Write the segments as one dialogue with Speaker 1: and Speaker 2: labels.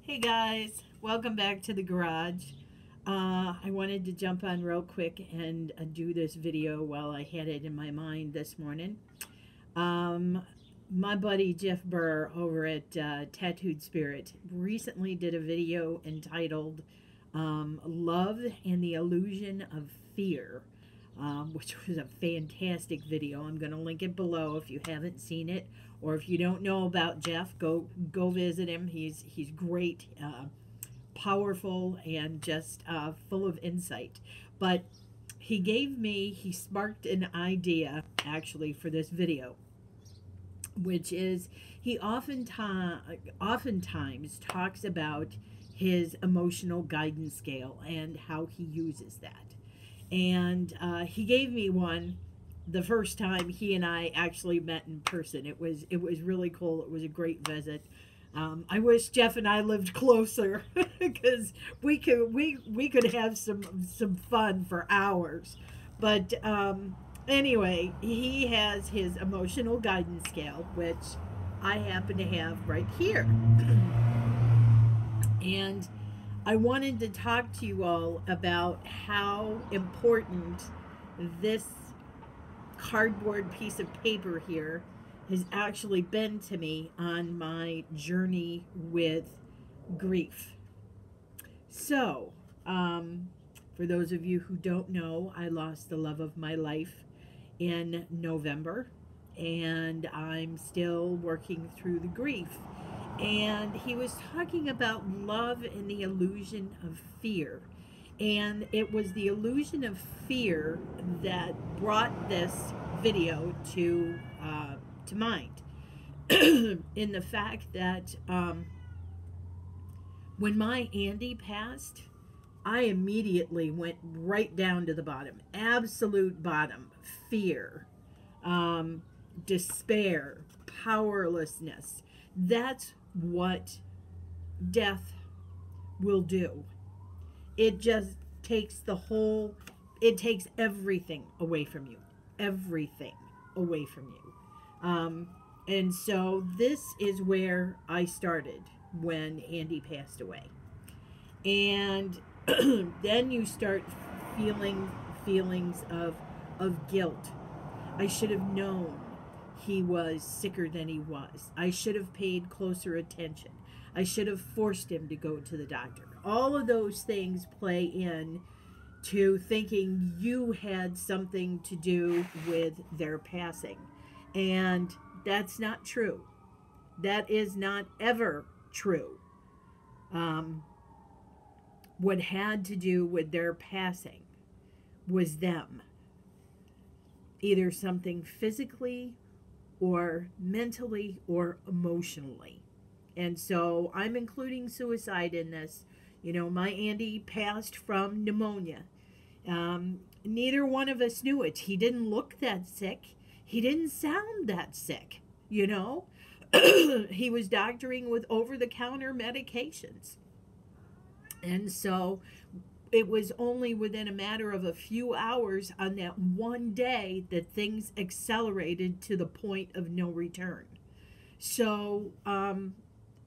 Speaker 1: Hey guys, welcome back to the garage. I wanted to jump on real quick and do this video while I had it in my mind this morning. Um, my buddy Jeff Burr over at Tattooed Spirit recently did a video entitled Love and the Illusion of Fear, which was a fantastic video. I'm going to link it below if you haven't seen it, or if you don't know about Jeff, go visit him. He's great, powerful, and just full of insight. But he sparked an idea actually for this video, which is he oftentimes talks about his emotional guidance scale and how he uses that. And he gave me one the first time he and I actually met in person. It was really cool. It was a great visit. I wish Jeff and I lived closer because we could have some fun for hours. But anyway, he has his emotional guidance scale, which I happen to have right here. And I wanted to talk to you all about how important this cardboard piece of paper here has actually been to me on my journey with grief. So, for those of you who don't know, I lost the love of my life in November, and I'm still working through the grief. And he was talking about love and the illusion of fear. And it was the illusion of fear that brought this video to mind. In the fact that when my Andy passed, I immediately went right down to the bottom, absolute bottom, fear, despair, powerlessness. That's what death will do. It just takes it takes everything away from you. Everything away from you. And so this is where I started when Andy passed away. And then you start feeling feelings of guilt. I should have known he was sicker than he was. I should have paid closer attention. I should have forced him to go to the doctor. All of those things play in to thinking you had something to do with their passing. And that's not true. That is not ever true. What had to do with their passing was them. Either something physically or mentally or emotionally. And so I'm including suicide in this. You know, my Andy passed from pneumonia. Neither one of us knew it. He didn't look that sick. He didn't sound that sick, you know. He was doctoring with over-the-counter medications. And so it was only within a matter of a few hours on that one day that things accelerated to the point of no return. So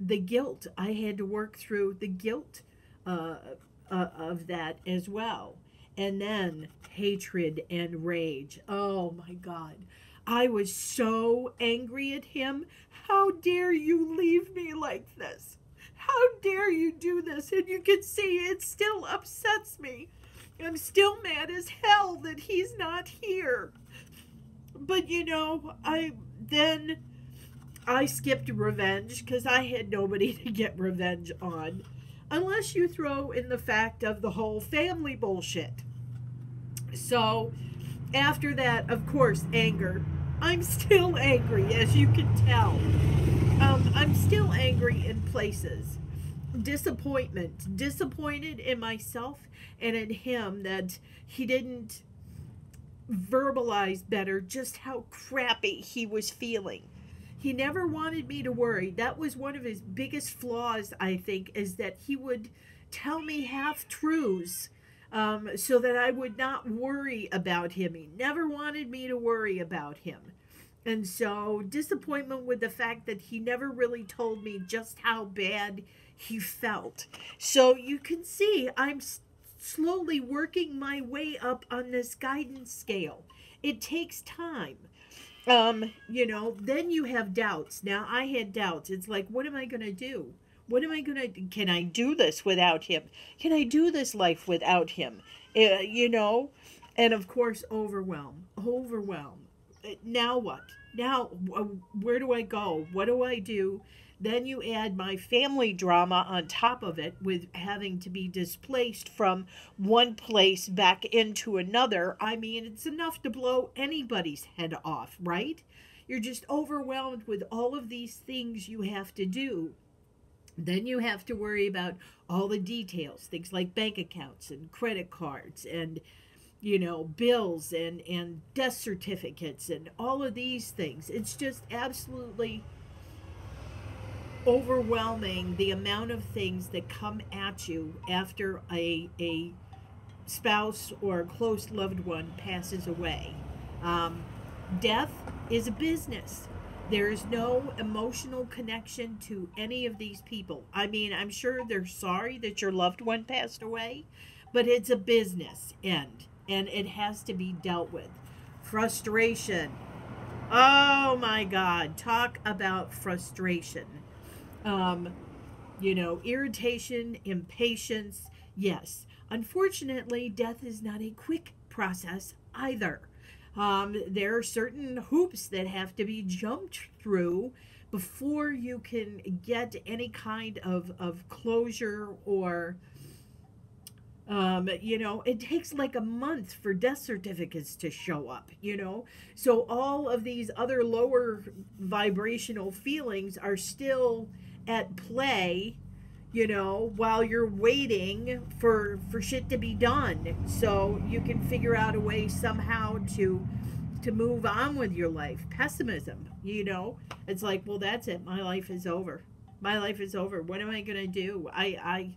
Speaker 1: the guilt, I had to work through the guilt of that as well. And then hatred and rage. Oh my God. I was so angry at him. How dare you leave me like this? How dare you do this? And you can see it still upsets me. I'm still mad as hell that he's not here. But you know, I skipped revenge because I had nobody to get revenge on. Unless you throw in the fact of the whole family bullshit. So, after that, of course, anger. I'm still angry, as you can tell. I'm still angry in places. Disappointment. Disappointed in myself and in him that he didn't verbalize better just how crappy he was feeling. He never wanted me to worry. That was one of his biggest flaws, I think, is that he would tell me half-truths so that I would not worry about him. He never wanted me to worry about him. And so, disappointment with the fact that he never really told me just how bad he felt. So, you can see I'm slowly working my way up on this guidance scale. It takes time. Then you have doubts. Now, I had doubts. It's like, what am I going to do? What am I going to do? Can I do this without him? Can I do this life without him? You know? And of course, overwhelm. Overwhelm. Now what? Now, where do I go? What do I do? Then you add my family drama on top of it with having to be displaced from one place back into another. I mean, it's enough to blow anybody's head off, right? You're just overwhelmed with all of these things you have to do. Then you have to worry about all the details, things like bank accounts and credit cards and bills and death certificates and all of these things. It's just absolutely overwhelming, the amount of things that come at you after a spouse or a close loved one passes away. Death is a business. There is no emotional connection to any of these people. I mean, I'm sure they're sorry that your loved one passed away, but it's a business end, and it has to be dealt with. Frustration. Oh my God, talk about frustration. Irritation, impatience. Yes. Unfortunately, death is not a quick process either. There are certain hoops that have to be jumped through before you can get any kind of closure or, it takes like a month for death certificates to show up, So all of these other lower vibrational feelings are still at play, while you're waiting for shit to be done, so you can figure out a way somehow to move on with your life. Pessimism, it's like, well, that's it, my life is over. What am I gonna do? I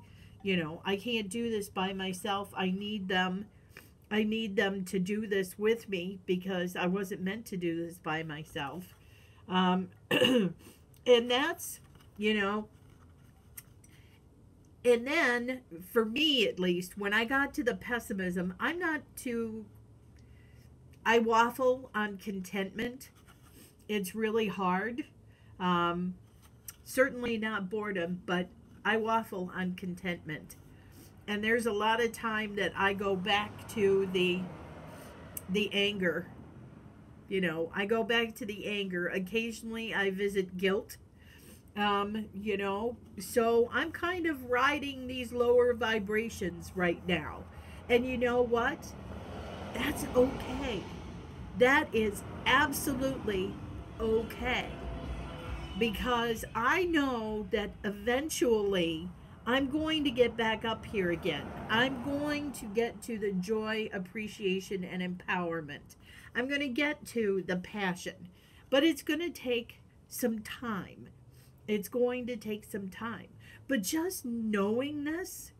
Speaker 1: can't do this by myself. I need them to do this with me, because I wasn't meant to do this by myself. And that's, and then, for me at least, when I got to the pessimism, I waffle on contentment. It's really hard. Certainly not boredom, but I waffle on contentment. And there's a lot of time that I go back to the anger. I go back to the anger. Occasionally I visit guilt. So I'm kind of riding these lower vibrations right now. And you know what? That's okay. That is absolutely okay. Because I know that eventually I'm going to get back up here again. I'm going to get to the joy, appreciation, and empowerment. I'm going to get to the passion. But it's going to take some time. It's going to take some time. But just knowing this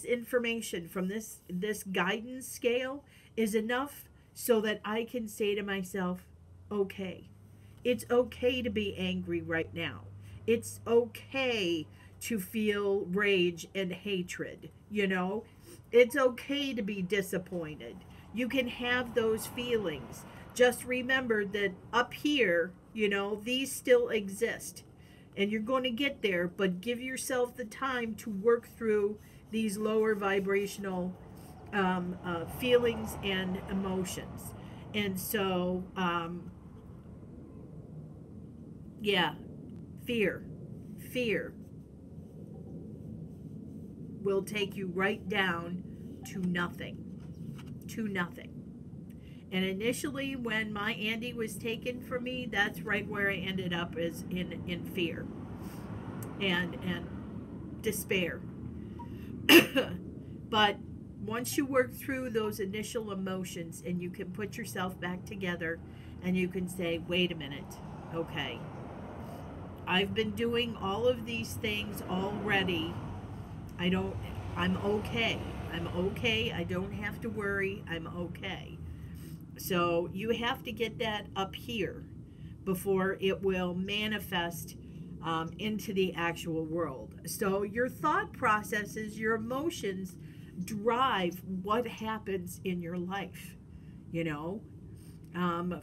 Speaker 1: information from this guidance scale is enough so that I can say to myself, okay, it's okay to be angry right now. It's okay to feel rage and hatred, It's okay to be disappointed. You can have those feelings. Just remember that up here, these still exist. And you're going to get there, but give yourself the time to work through these lower vibrational feelings and emotions. And so, fear will take you right down to nothing. And initially, when my Andy was taken from me, that's right where I ended up, is in fear and despair. But once you work through those initial emotions and you can put yourself back together and you can say, wait a minute, okay, I've been doing all of these things already. I'm okay. I don't have to worry. I'm okay. So you have to get that up here before it will manifest into the actual world. So your thought processes, your emotions drive what happens in your life. You know,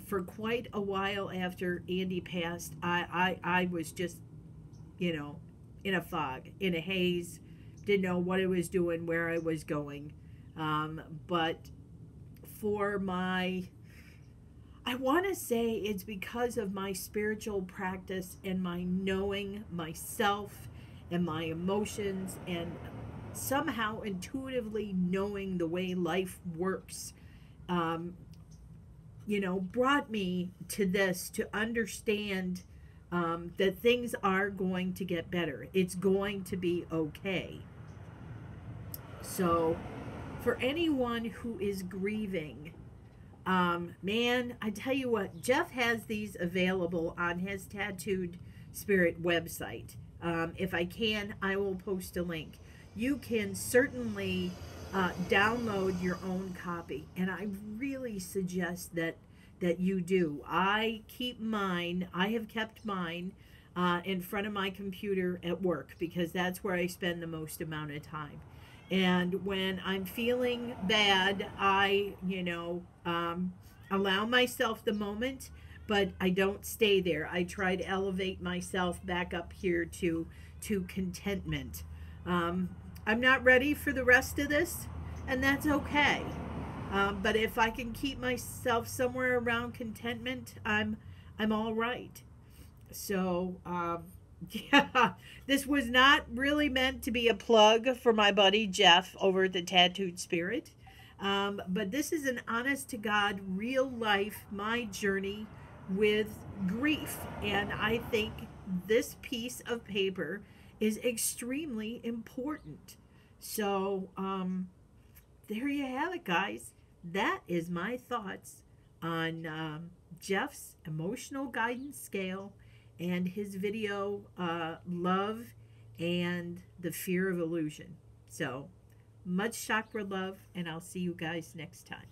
Speaker 1: for quite a while after Andy passed, I was just, you know, in a fog, in a haze, didn't know what I was doing, where I was going. But for my, I want to say it's because of my spiritual practice and my knowing myself and my emotions and somehow intuitively knowing the way life works, um, you know, brought me to this, to understand that things are going to get better. It's going to be okay. So, for anyone who is grieving, man, I tell you what, Jeff has these available on his Tattooed Spirit website. If I can, I will post a link. You can certainly download your own copy, and I really suggest that you do. I keep mine. I have kept mine in front of my computer at work because that's where I spend the most amount of time. And when I'm feeling bad, I, allow myself the moment, but I don't stay there. I try to elevate myself back up here to contentment. Um, I'm not ready for the rest of this, and that's okay. But if I can keep myself somewhere around contentment, I'm all right. So, yeah, this was not really meant to be a plug for my buddy Jeff over at the Tattooed Spirit. But this is an honest to God, real life, my journey with grief. And I think this piece of paper is extremely important. So, there you have it, guys. That is my thoughts on Jeff's emotional guidance scale and his video, Love and the Fear of Illusion. So, much chakra love, and I'll see you guys next time.